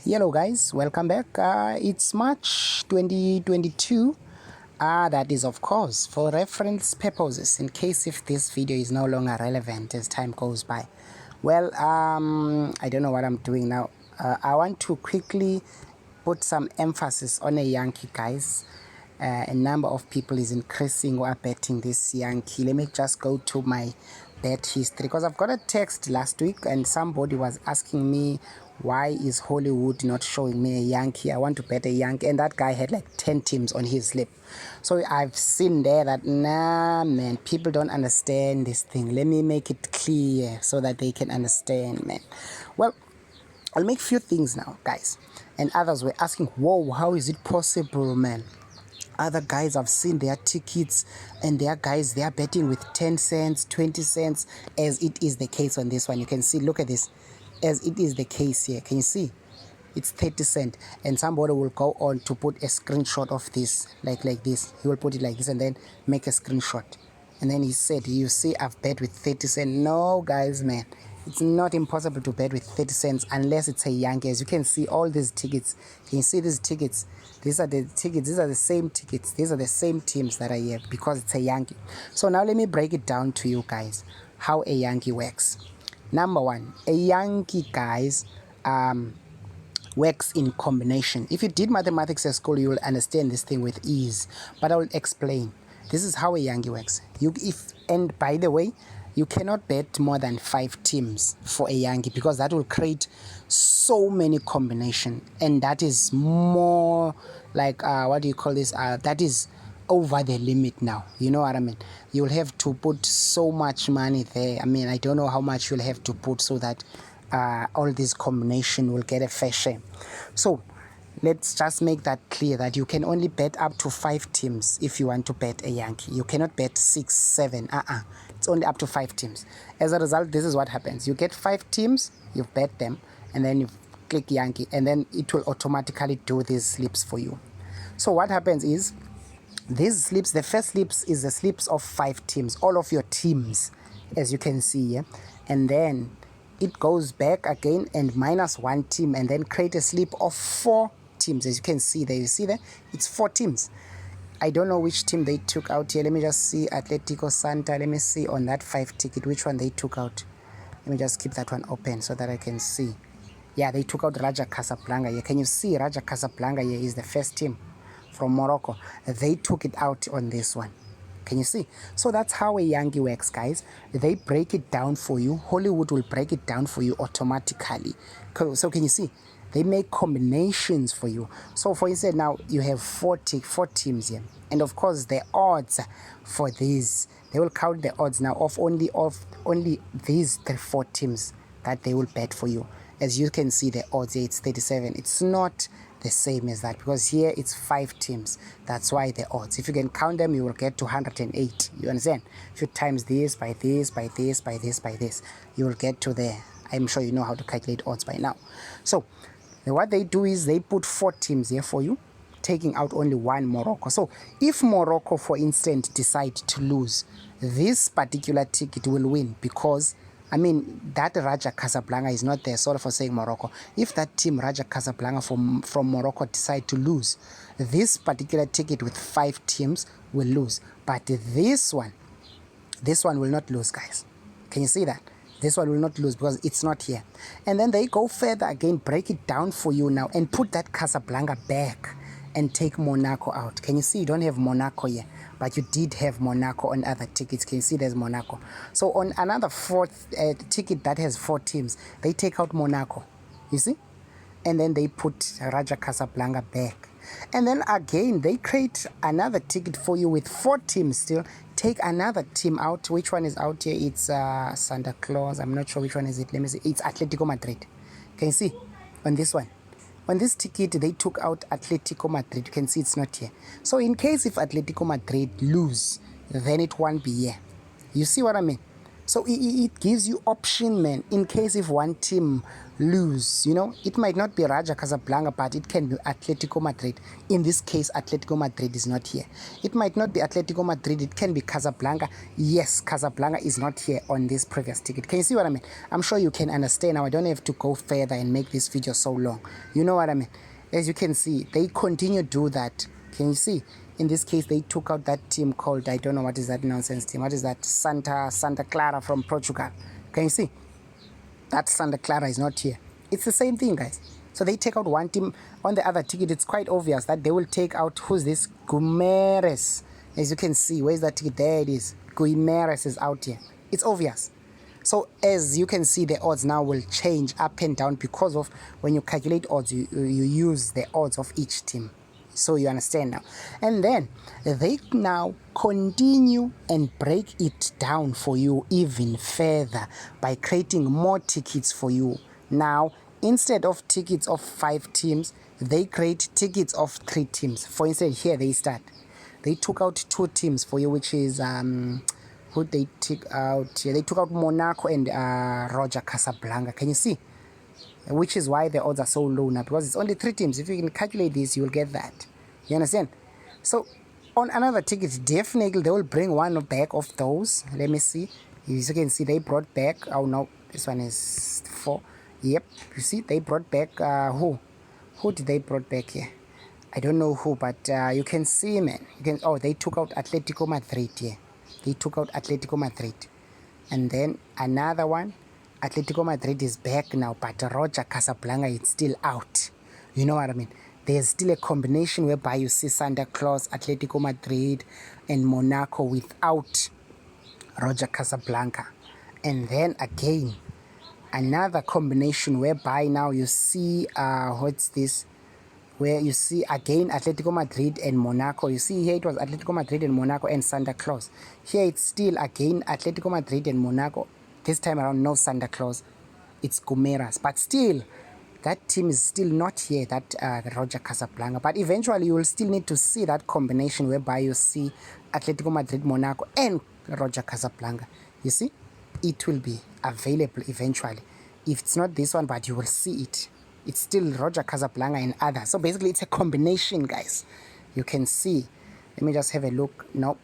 Hello guys, welcome back. It's March 2022. That is of course for reference purposes, in case if this video is no longer relevant as time goes by. Well, I don't know what I'm doing now. I want to quickly put some emphasis on a Yankee, guys. A number of people is increasing who are betting this Yankee. Let me just go to my bet history, because I've got a text last week and somebody was asking me, why is Hollywood not showing me a Yankee? I want to bet a Yankee, and that guy had like 10 teams on his slip. So I've seen there that, nah man, people don't understand this thing. Let me make it clear so that they can understand, man. Well, I'll make few things now, guys. And others were asking, whoa, how is it possible, man? Other guys, I've seen their tickets, and their guys, they are betting with 10 cents, 20 cents, as it is the case on this one. You can see, look at this, as it is the case here. Can you see? It's 30 cents, and somebody will go on to put a screenshot of this, like this. He will put it like this and then make a screenshot. And then he said, you see, I've bet with 30 cents. No, guys, man. It's not impossible to bet with 30 cents unless it's a Yankee. As you can see, all these tickets, can you see these tickets? These are the tickets, these are the same tickets, these are the same teams that are here because it's a Yankee. So now let me break it down to you guys, how a Yankee works. Number one, a Yankee, guys, works in combination. If you did mathematics at school, you will understand this thing with ease, but I will explain. This is how a Yankee works. And by the way, you cannot bet more than 5 teams for a Yankee, because that will create so many combinations, and that is more like what do you call this? That is over the limit now. You know what I mean? You'll have to put so much money there. I mean, I don't know how much you'll have to put so that all these combination will get a fair share. So let's just make that clear, that you can only bet up to 5 teams if you want to bet a Yankee. You cannot bet 6, 7. It's only up to 5 teams. As a result, this is what happens. You get 5 teams, you bet them, and then you click Yankee, and then it will automatically do these slips for you. So what happens is, these slips, the first slips is the slips of 5 teams, all of your teams, as you can see here. And then it goes back again and minus 1 team, and then create a slip of 4 teams. As you can see there, you see there, it's 4 teams. I don't know which team they took out here. Let me just see. Atletico Santa. Let me see on that 5 ticket which one they took out. Let me just keep that one open so that I can see. Yeah, they took out Raja Casablanca here. Can you see Raja Casablanca here is the first team from Morocco? They took it out on this one. Can you see? So that's how a Yankee works, guys. They break it down for you. Hollywood will break it down for you automatically. So can you see? They make combinations for you. So for instance, now you have 4 teams here. And of course, the odds for these, they will count the odds now of only these 4 teams that they will bet for you. As you can see, the odds here, it's 37. It's not the same as that, because here it's 5 teams. That's why the odds, if you can count them, you will get to 108. You understand? If you times this by this, by this, by this, by this, you will get to there. I'm sure you know how to calculate odds by now. So what they do is they put 4 teams here for you, taking out only 1 Morocco. So if Morocco, for instance, decide to lose, this particular ticket will win, because I mean, that Raja Casablanca is not there. Sorry for saying Morocco. If that team, Raja Casablanca from Morocco, decide to lose, this particular ticket with 5 teams will lose. But this one will not lose, guys. Can you see that? This one will not lose because it's not here. And then they go further again, break it down for you now, and put that Casablanca back and take Monaco out. Can you see? You don't have Monaco here, but you did have Monaco on other tickets. Can you see there's Monaco? So on another 4th ticket that has 4 teams, they take out Monaco. You see? And then they put Raja Casablanca back. And then again, they create another ticket for you with 4 teams still. Take another team out. Which one is out here? It's Santa Claus. I'm not sure which one is it. Let me see. It's Atletico Madrid. Can you see? On this one. On this ticket, they took out Atletico Madrid. You can see it's not here. So in case if Atletico Madrid lose, then it won't be here. You see what I mean? So it gives you option, man. In case if one team lose. You know, it might not be Raja Casablanca, but it can be Atletico Madrid. In this case, Atletico Madrid is not here. It might not be Atletico Madrid, it can be Casablanca. Yes, Casablanca is not here on this previous ticket. Can you see what I mean? I'm sure you can understand now. I don't have to go further and make this video so long. You know what I mean? As you can see, they continue to do that. Can you see? In this case, they took out that team called, I don't know what is that nonsense team. What is that? Santa Clara from Portugal. Can you see? That Santa Clara is not here. It's the same thing, guys. So they take out one team. On the other ticket, it's quite obvious that they will take out, who's this? Guimares. As you can see, where's that ticket? There it is. Guimares is out here. It's obvious. So as you can see, the odds now will change up and down because of when you calculate odds, you use the odds of each team. So you understand now. And then they now continue and break it down for you even further by creating more tickets for you. Now, instead of tickets of 5 teams, they create tickets of 3 teams. For instance, here they start. They took out 2 teams for you, which is who they took out here. They took out Monaco and Raja Casablanca. Can you see? Which is why the odds are so low now, because it's only 3 teams. If you can calculate this, you will get that. You understand? So on another ticket, definitely they will bring one back of those. Let me see. As you can see, they brought back, oh no, this one is 4. Yep, you see, they brought back who did they brought back here? I don't know who, but you can see, man. You can, oh, they took out Atletico Madrid here. They took out Atletico Madrid. And then another one, Atletico Madrid is back now, but Raja Casablanca is still out. You know what I mean? There's still a combination whereby you see Santa Claus, Atletico Madrid, and Monaco without Raja Casablanca. And then again, another combination whereby now you see, what's this? Where you see again Atletico Madrid and Monaco. You see here it was Atletico Madrid and Monaco and Santa Claus. Here it's still again Atletico Madrid and Monaco. This time around no Santa Claus. It's Guimares. But still, that team is still not here, that Raja Casablanca. But eventually you will still need to see that combination whereby you see Atletico Madrid, Monaco and Raja Casablanca. You see? It will be available eventually. If it's not this one, but you will see it. It's still Raja Casablanca and others. So basically it's a combination, guys. You can see. Let me just have a look. Nope.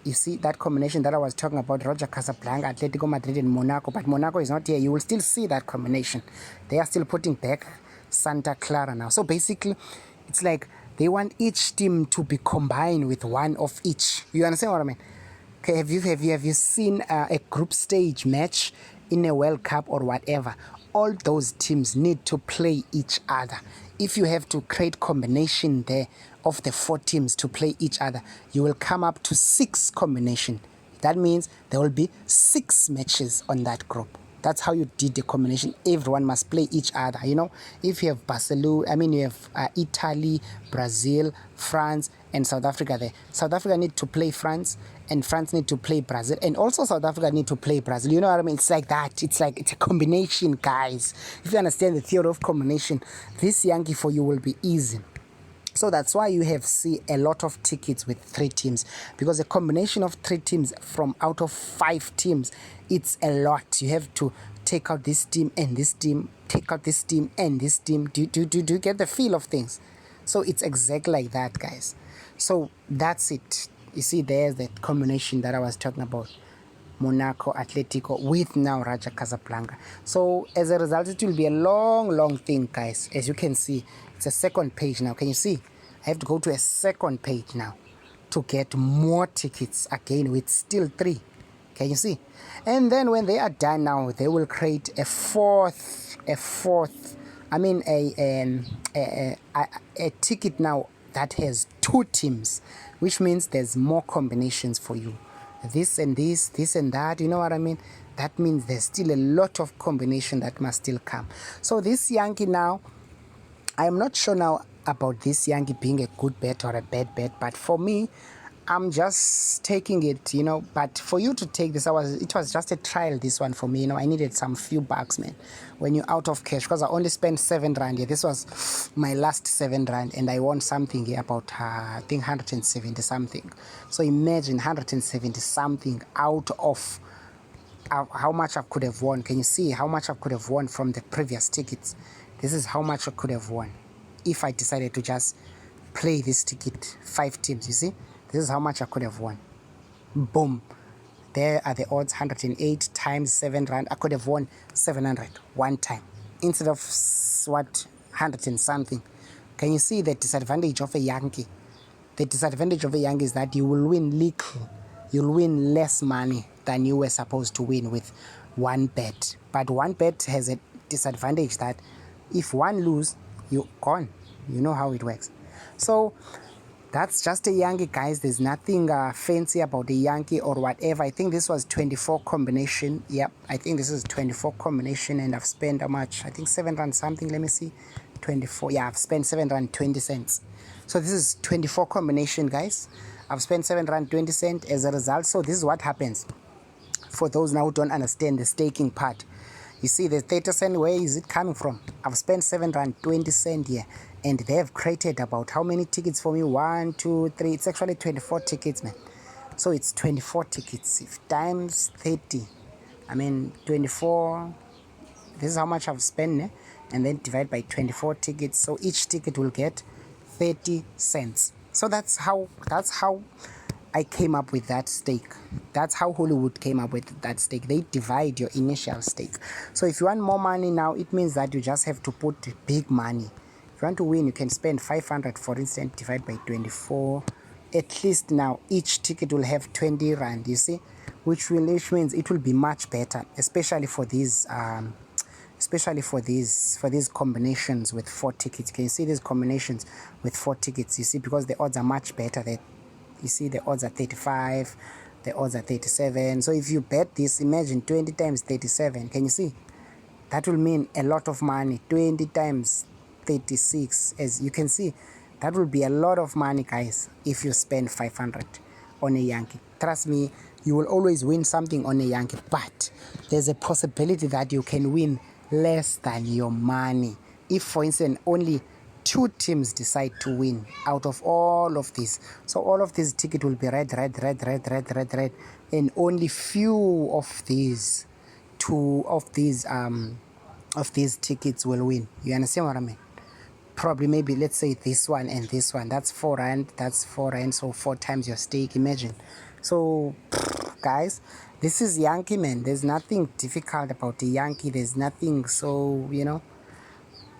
You see that combination that I was talking about, Raja Casablanca, Atletico Madrid and Monaco. But Monaco is not here. You will still see that combination. They are still putting back Santa Clara now. So basically it's like they want each team to be combined with one of each. You understand what I mean? Okay, have you seen a group stage match in a World Cup or whatever? All those teams need to play each other. If you have to create combination there of the 4 teams to play each other, you will come up to 6 combination. That means there will be 6 matches on that group. That's how you did the combination. Everyone must play each other. You know, if you have Barcelona, you have Italy, Brazil, France, and South Africa there. South Africa need to play France, and France need to play Brazil, and also South Africa need to play Brazil. You know what I mean? It's like that. It's a combination, guys. If you understand the theory of combination, this Yankee for you will be easy. So that's why you have see a lot of tickets with 3 teams, because a combination of 3 teams from out of 5 teams, it's a lot. You have to take out this team and this team, take out this team and this team. Do you get the feel of things? So it's exactly like that, guys. So that's it. You see, there's the combination that I was talking about. Monaco, Atletico, with now Raja Casablanca. So as a result, it will be a long thing, guys. As you can see, it's a second page now. Can you see? I have to go to a second page now to get more tickets again with still 3. Can you see? And then when they are done now, they will create a fourth, a ticket now that has 2 teams, which means there's more combinations for you. This and this, this and that, you know what I mean? That means there's still a lot of combination that must still come. So this Yankee now, I'm not sure now about this Yankee being a good bet or a bad bet, but for me, I'm just taking it, you know. But for you to take this, it was just a trial, this one for me, you know. I needed some few bucks, man, when you're out of cash, because I only spent 7 rand here. This was my last 7 rand, and I won something here about I think 170 something. So imagine 170 something out of how much I could have won. Can you see how much I could have won from the previous tickets? This is how much I could have won if I decided to just play this ticket, 5 teams. You see, this is how much I could have won. Boom, there are the odds. 108 times 7 rand. I could have won 700 one time instead of what, 100 and something. Can you see the disadvantage of a Yankee? The disadvantage of a Yankee is that you will win little. You'll win less money than you were supposed to win with one bet. But one bet has a disadvantage that if one lose, you're gone. You know how it works. So that's just a Yankee, guys. There's nothing fancy about a Yankee or whatever. I think this was 24 combination. Yep, I think this is 24 combination, and I've spent how much? I think 7 rand something. Let me see. 24. Yeah, I've spent 7 rand 20 cents. So this is 24 combination, guys. I've spent 7 rand 20 cents as a result. So this is what happens for those now who don't understand the staking part. You see the 30 cent, where is it coming from? I've spent 7 rand 20 cents here, and they have created about how many tickets for me? 1, 2, 3. It's actually 24 tickets, man. So it's 24 tickets. If times 30, I mean 24. This is how much I've spent, and then divide by 24 tickets. So each ticket will get 30 cents. So that's how I came up with that stake. That's how Hollywood came up with that stake. They divide your initial stake. So if you want more money now, it means that you just have to put big money. If you want to win, you can spend 500, for instance, divide by 24. At least now each ticket will have 20 rand, you see, which means it will be much better, especially for these combinations with 4 tickets. Can you see these combinations with 4 tickets? You see, because the odds are much better. That you see, the odds are 35, the odds are 37. So if you bet this, imagine 20 times 37. Can you see? That will mean a lot of money. 20 times 36, as you can see, that will be a lot of money, guys, if you spend 500 on a Yankee. Trust me, you will always win something on a Yankee, but there's a possibility that you can win less than your money if, for instance, only 2 teams decide to win out of all of this. So all of this ticket will be red, and only few of these tickets will win. You understand what I mean? Probably, maybe, let's say this one and this one. That's 4 rand. That's 4 rand. So 4 times your stake. Imagine. So, guys, this is Yankee, man. There's nothing difficult about the Yankee. There's nothing so,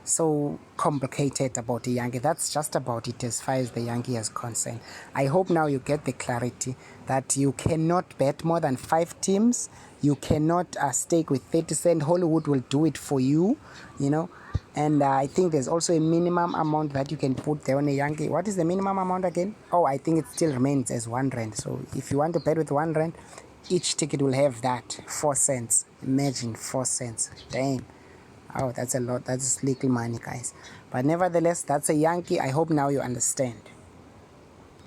so complicated about the Yankee. That's just about it as far as the Yankee is concerned. I hope now you get the clarity that you cannot bet more than 5 teams. You cannot stake with 30 cents. Hollywood will do it for you, And I think there's also a minimum amount that you can put there on a Yankee. What is the minimum amount again? Oh, I think it still remains as 1 rand. So if you want to bet with 1 rand, each ticket will have that 4 cents. Imagine 4 cents. Damn. Oh, that's a lot. That's little money, guys. But nevertheless, that's a Yankee. I hope now you understand.